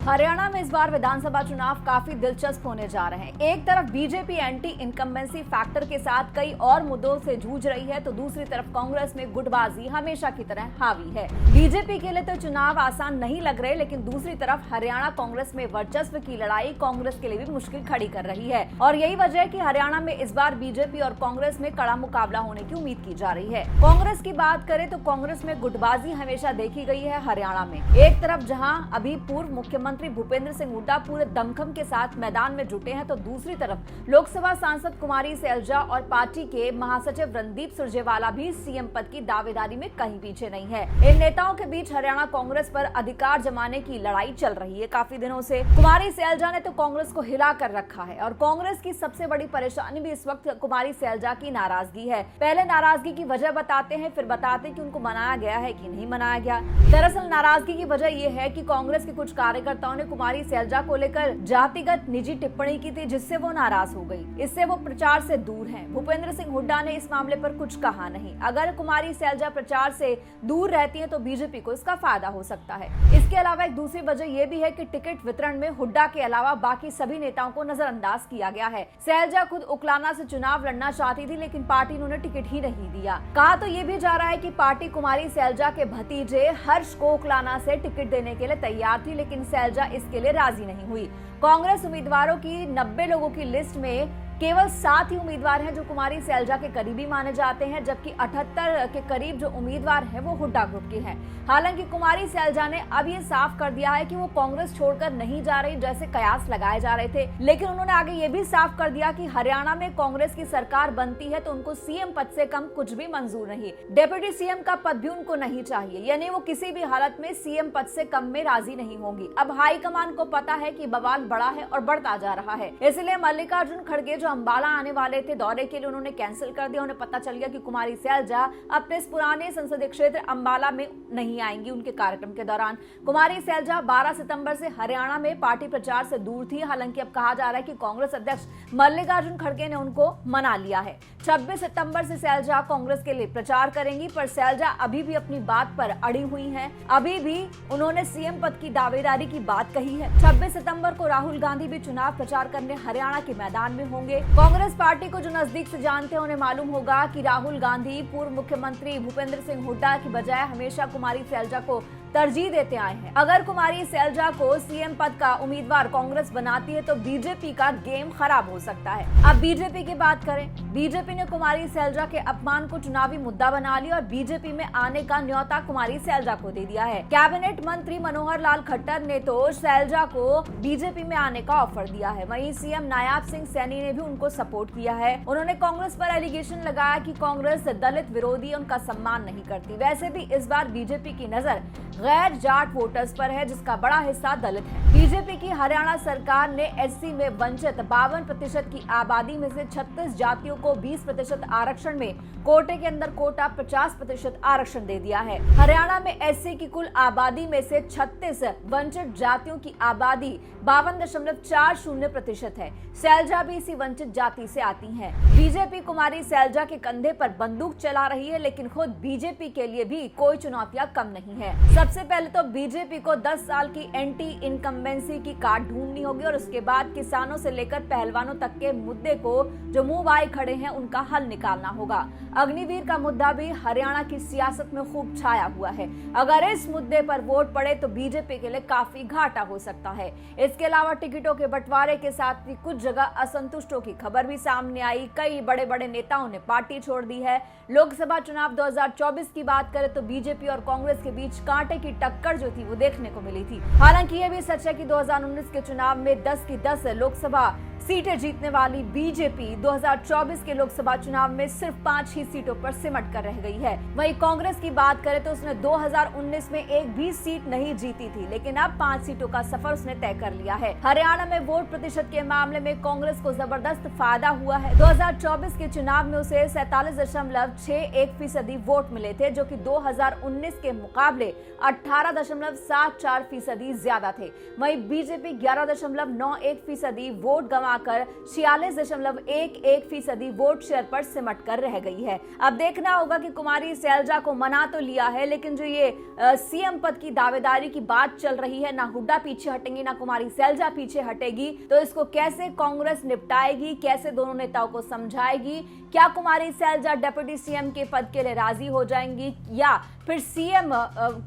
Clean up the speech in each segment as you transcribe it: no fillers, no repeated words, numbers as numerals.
हरियाणा में इस बार विधानसभा चुनाव काफी दिलचस्प होने जा रहे हैं। एक तरफ बीजेपी एंटी इनकम्बेंसी फैक्टर के साथ कई और मुद्दों से जूझ रही है, तो दूसरी तरफ कांग्रेस में गुटबाजी हमेशा की तरह हावी है। बीजेपी के लिए तो चुनाव आसान नहीं लग रहे, लेकिन दूसरी तरफ हरियाणा कांग्रेस में वर्चस्व की लड़ाई कांग्रेस के लिए भी मुश्किल खड़ी कर रही है। और यही वजह है कि हरियाणा में इस बार बीजेपी और कांग्रेस में कड़ा मुकाबला होने की उम्मीद की जा रही है। कांग्रेस की बात करें तो कांग्रेस में गुटबाजी हमेशा देखी गई है हरियाणा में। एक तरफ जहां अभी पूर्व मुख्यमंत्री भूपेंद्र सिंह हुड्डा पूरे दमखम के साथ मैदान में जुटे हैं, तो दूसरी तरफ लोकसभा सांसद कुमारी सैलजा और पार्टी के महासचिव रणदीप सुरजेवाला भी सीएम पद की दावेदारी में कहीं पीछे नहीं है। इन नेताओं के बीच हरियाणा कांग्रेस पर अधिकार जमाने की लड़ाई चल रही है काफी दिनों से। कुमारी सैलजा ने तो कांग्रेस को हिला कर रखा है और कांग्रेस की सबसे बड़ी परेशानी भी इस वक्त कुमारी सैलजा की नाराजगी है। पहले नाराजगी की वजह बताते हैं, फिर बताते कि उनको मनाया गया है कि नहीं मनाया गया। दरअसल नाराजगी की वजह यह है कि कांग्रेस के कुछ कार्यकर्ताओं ने कुमारी सैलजा को लेकर जातिगत निजी टिप्पणी की थी, जिससे वो नाराज हो गई। इससे वो प्रचार से दूर हैं। भूपेंद्र सिंह हुड्डा ने इस मामले पर कुछ कहा नहीं। अगर कुमारी सैलजा प्रचार से दूर रहती है तो बीजेपी को इसका फायदा हो सकता है। इसके अलावा एक दूसरी वजह यह भी है कि टिकट वितरण में हुड्डा के अलावा बाकी सभी नेताओं को नजरअंदाज किया गया है। सैलजा खुद उकलाना से चुनाव लड़ना चाहती थी, लेकिन पार्टी ने उन्हें टिकट ही नहीं दिया। कहा तो ये भी जा रहा है कि पार्टी कुमारी सैलजा के भतीजे हर्ष को उकलाना से टिकट देने के लिए तैयार थी, लेकिन सैलजा इसके लिए राजी नहीं हुई। कांग्रेस उम्मीदवारों की 90 लोगों की लिस्ट में केवल 7 ही उम्मीदवार हैं जो कुमारी सैलजा के करीबी माने जाते हैं, जबकि 78 के करीब जो उम्मीदवार हैं वो हुड्डा ग्रुप के हैं। हालांकि कुमारी सैलजा ने अब ये साफ कर दिया है कि वो कांग्रेस छोड़कर नहीं जा रही, जैसे कयास लगाए जा रहे थे। लेकिन उन्होंने आगे ये भी साफ कर दिया कि हरियाणा में कांग्रेस की सरकार बनती है तो उनको सीएम पद से कम कुछ भी मंजूर नहीं, डेप्यूटी सीएम का पद भी उनको नहीं चाहिए, यानी वो किसी भी हालत में सीएम पद से कम में राजी नहीं होंगी। अब हाईकमान को पता है कि बवाल बड़ा है और बढ़ता जा रहा है, इसलिए मल्लिकार्जुन खड़गे अंबाला आने वाले थे दौरे के लिए, उन्होंने कैंसिल कर दिया। उन्हें पता चल गया कि कुमारी सैलजा अपने इस पुराने संसदीय क्षेत्र अंबाला में नहीं आएंगी उनके कार्यक्रम के दौरान। कुमारी सैलजा 12 सितंबर से हरियाणा में पार्टी प्रचार से दूर थी। हालांकि अब कहा जा रहा है कि कांग्रेस अध्यक्ष मल्लिकार्जुन खड़गे ने उनको मना लिया है। 26 सितंबर से सैलजा कांग्रेस के लिए प्रचार करेंगी, पर सैलजा अभी भी अपनी बात पर अड़ी हुई हैं। अभी भी उन्होंने सीएम पद की दावेदारी की बात कही है। 26 सितंबर को राहुल गांधी भी चुनाव प्रचार करने हरियाणा के मैदान में होंगे। कांग्रेस पार्टी को जो नजदीक से जानते हैं उन्हें मालूम होगा कि राहुल गांधी पूर्व मुख्यमंत्री भूपेंद्र सिंह हुड्डा की बजाय हमेशा कुमारी सैलजा को तरजीह देते आए हैं। अगर कुमारी सैलजा को सीएम पद का उम्मीदवार कांग्रेस बनाती है तो बीजेपी का गेम खराब हो सकता है। अब बीजेपी की बात करें, बीजेपी ने कुमारी सैलजा के अपमान को चुनावी मुद्दा बना लिया और बीजेपी में आने का न्योता कुमारी सैलजा को दे दिया है। कैबिनेट मंत्री मनोहर लाल खट्टर ने तो सैलजा को बीजेपी में आने का ऑफर दिया है। वहीं सीएम नायाब सिंह सैनी ने भी उनको सपोर्ट किया है। उन्होंने कांग्रेस पर एलिगेशन लगाया कि कांग्रेस दलित विरोधी, उनका सम्मान नहीं करती। वैसे भी इस बार बीजेपी की नजर गैर जाट वोटर्स पर है, जिसका बड़ा हिस्सा दलित है। बीजेपी की हरियाणा सरकार ने एससी में वंचित 52% की आबादी में से 36 जातियों को 20% आरक्षण में, कोटे के अंदर कोटा 50% आरक्षण दे दिया है। हरियाणा में एससी की कुल आबादी में से 36 वंचित जातियों की आबादी 52.40% है। सैलजा भी इसी वंचित जाति से आती हैं। बीजेपी कुमारी सैलजा के कंधे पर बंदूक चला रही है, लेकिन खुद बीजेपी के लिए भी कोई चुनौतियां कम नहीं है। सबसे पहले तो बीजेपी को 10 साल की एंटी इनकम्बेंसी की काट ढूंढनी होगी और उसके बाद किसानों से लेकर पहलवानों तक के मुद्दे को जो मुंह आए खड़े हैं उनका हल निकालना होगा। अग्निवीर का मुद्दा भी हरियाणा की सियासत में खूब छाया हुआ है। अगर इस मुद्दे पर वोट पड़े तो बीजेपी के लिए काफी घाटा हो सकता है। इसके अलावा टिकटों के बंटवारे के साथ भी कुछ जगह असंतुष्टों की खबर भी सामने आई। कई बड़े बड़े नेताओं ने पार्टी छोड़ दी है। लोकसभा चुनाव 2024 की बात करें तो बीजेपी और कांग्रेस के बीच कांटे की टक्कर जो थी वो देखने को मिली थी। हालांकि ये भी सच है कि 2019 के चुनाव में 10 की 10 लोकसभा सीटें जीतने वाली बीजेपी 2024 के लोकसभा चुनाव में सिर्फ 5 ही सीटों पर सिमट कर रह गई है। वहीं कांग्रेस की बात करें तो उसने 2019 में एक भी सीट नहीं जीती थी, लेकिन अब 5 सीटों का सफर उसने तय कर लिया है। हरियाणा में वोट प्रतिशत के मामले में कांग्रेस को जबरदस्त फायदा हुआ है। 2024 के चुनाव में उसे 47.61% वोट मिले थे, जो कि 2019 के मुकाबले 18.74% ज्यादा थे। वहीं बीजेपी 11.91% वोट गंवा पाकर 46.11% वोट शेयर पर सिमट कर रह गई है। अब देखना होगा कि कुमारी सैलजा को मना तो लिया है, लेकिन जो ये सीएम पद की दावेदारी की बात चल रही है, ना हुड्डा पीछे हटेंगे ना कुमारी सैलजा पीछे हटेगी, तो इसको कैसे कांग्रेस निपटाएगी, कैसे दोनों नेताओं को समझाएगी? क्या कुमारी सैलजा डिप्टी सीएम के पद के लिए राजी हो जाएंगी, या फिर सीएम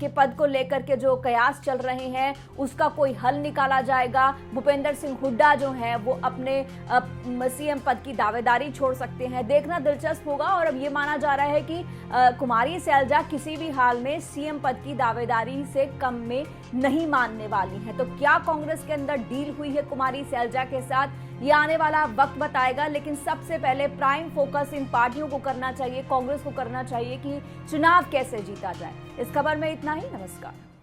के पद को लेकर के जो कयास चल रहे हैं उसका कोई हल निकाला जाएगा? भूपेंद्र सिंह हुड्डा जो है वो अपने सीएम पद की दावेदारी छोड़ सकते हैं, देखना दिलचस्प होगा। और अब ये माना जा रहा है कि कुमारी सैलजा किसी भी हाल में सीएम पद की दावेदारी से कम में नहीं मानने वाली हैं। तो क्या कांग्रेस के अंदर डील हुई है कुमारी सैलजा के साथ, ये आने वाला वक्त बताएगा। लेकिन सबसे पहले प्राइम फोकस इन पार्टियों को करना चाहिए, कांग्रेस को करना चाहिए कि चुनाव कैसे जीता जाए। इस खबर में इतना ही। नमस्कार।